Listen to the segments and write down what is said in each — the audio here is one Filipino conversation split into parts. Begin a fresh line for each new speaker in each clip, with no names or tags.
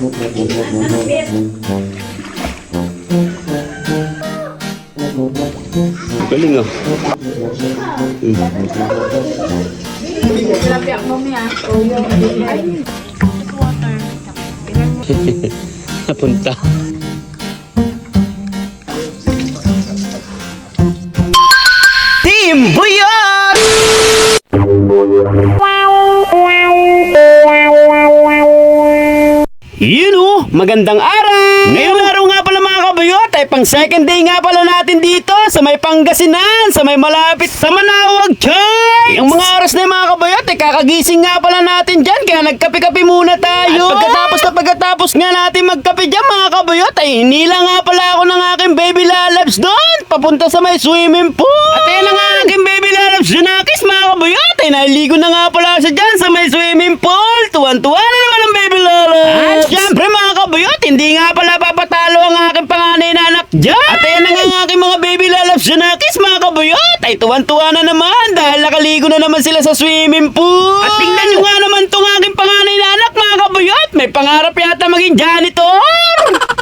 Galing ah. Napunta. Team Buyat! Magandang araw! Ngayong araw nga pala mga kabayot ay pang second day nga pala natin dito sa may Pangasinan, sa may malapit sa Manawag, Chay! Yung mga oras na yung mga kabayot ay kakagising nga pala natin dyan kaya nagkape-kape muna tayo. At pagkatapos nga natin magkape dyan mga kabayot ay hinila nga pala ako ng aking baby lalabs doon papunta sa may swimming pool. At ayan ang aking baby lalabs Junakis mga kabayot ay naligo na nga pala siya dyan sa may swimming pool. Tuwan-tuwa na naman ang baby lalabs. At syempre mga kabayot, hindi nga pala papatalo ang aking panganay na anak dyan. At ayan na nga ang aking mga baby lalabs Junakis mga kabayot ay tuwan-tuwa na naman dahil nakaligo na naman sila sa swimming pool. At tingnan nyo nga naman itong aking panganay na anak mga kabayot, may pangarap yata maging janitor.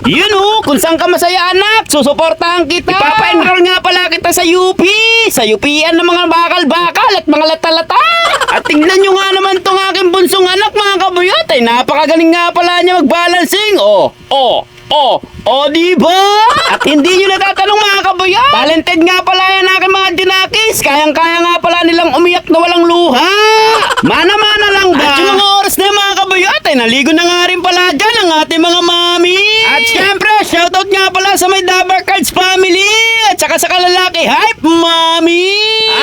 Yun kung saan ka masaya anak, susuportahan kita. Ipapa-enroll nga pala kita sa UP, sa UPN ng mga bakal-bakal at mga lata-lata. At tingnan nyo nga naman itong aking bunsong anak mga kabayot, ay napakagaling nga pala niya mag-balancing. Diba? At hindi nyo natatanong mga kabayot, talented nga pala yan aking mga Junakis. Kayang-kaya nga pala nilang umiyak na walang luha. Mana-mana lang ba? At yung mga oras na mga kabayot, ay naligo na nga rin pala dyan ang ating mga mami. At syempre, shoutout nga pala sa may Dabar Cards family at saka sa kalalaki Hype Mami.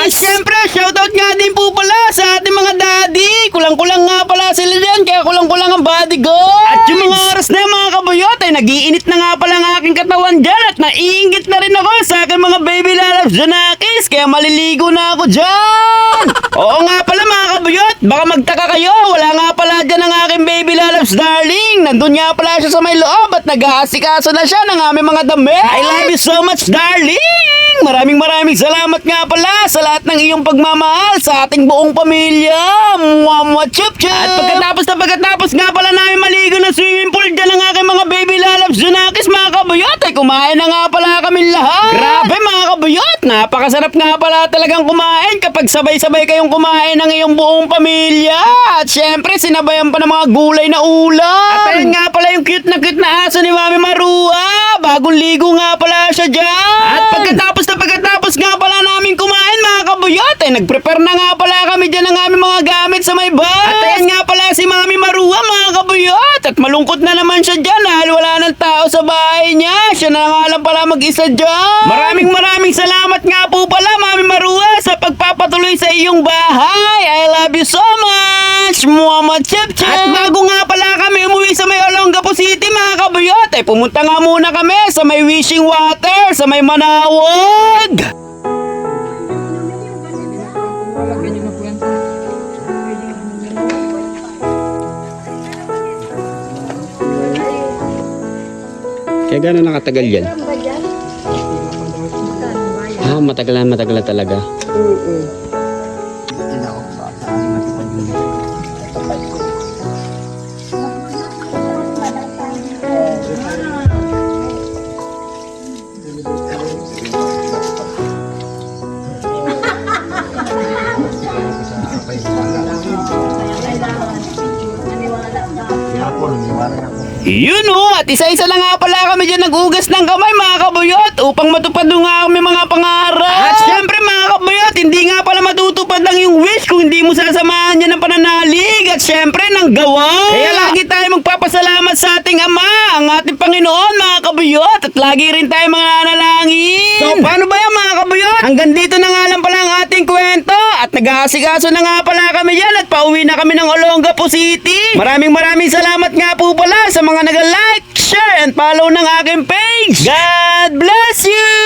At syempre, shoutout nga din po pala sa ating mga daddy. Kulang-kulang nga pala sila dyan, kaya kulang-kulang ang bodyguard. At yung mga oras na mga kabayot, ay nagiinit na nga pala ang aking katawan dyan at naiingit na rin ako sa aking mga baby lalabs Junakis, kaya maliligo na ako dyan. Oo nga pala mga kabayot, baka magtaka kayo, wala nga pala dyan ang aking baby lalabs darling. Nandun nga pala siya sa may loob at nag-aasikaso na siya ng aming mga damit. I love you so much darling. Maraming salamat nga pala sa lahat ng iyong pagmamahal sa ating buong pamilya. Mwah, chup chup. At pagkatapos nga pala namin maligo na swimming pool dyan ang aking mga baby lalabs Junakis mga kabayot, ay kumain na nga pala kami lahat. Grabe mga kabayot, napakasarap nga pala talagang kumain kapag sabay-sabay kayong kumain ng iyong buong pamilya. At syempre sinabayan pa ng mga gulay na ulam. At ayun nga pala yung cute na aso ni Mami Marua. Bagong ligo nga pala siya dyan. At pagkatapos nga pala namin kumain mga kabuyot, ay nagprepare na nga pala kami dyan ng aming mga gamit sa may bus. At ayan nga pala si Mami Marua mga kabuyot, at malungkot na naman siya dyan dahil wala ng tao sa bahay niya. Siya na nga lang pala mag-isa dyan. Maraming salamat nga po pala Mami Marua sa pagpapatuloy sa iyong bahay. I love you so much. Mwah, chip chip. At bago nga pala kami umuwi sa may Olongapo City mga kabuyot, ay pumunta nga muna kami sa may Wishing Water sa may Manawag. Kaya gano'n nakatagal yan? Matagal na talaga. Yun at isa-isa lang nga pala kami dyan nag-ugas ng kamay mga kabuyot upang matupad nga kami mga pangarap. At syempre mga kabuyot, hindi nga pala matutupad lang yung wish kung hindi mo sasamahan yan ng pananalig at syempre ng gawa. Kaya lagi tayo magpapasalamat sa ating Ama, ang ating Panginoon mga kabuyot, at lagi rin tayo mga nanalangin. So paano ba yan mga kabuyot? Hanggang dito na nga lang pala ang ating kwento at nag-aasikaso na nga pala kami dyan at pauwi na kami ng Olongapo City. Maraming salamat nga po pala sa mga nag-like, share, and follow ng aking page. God bless you!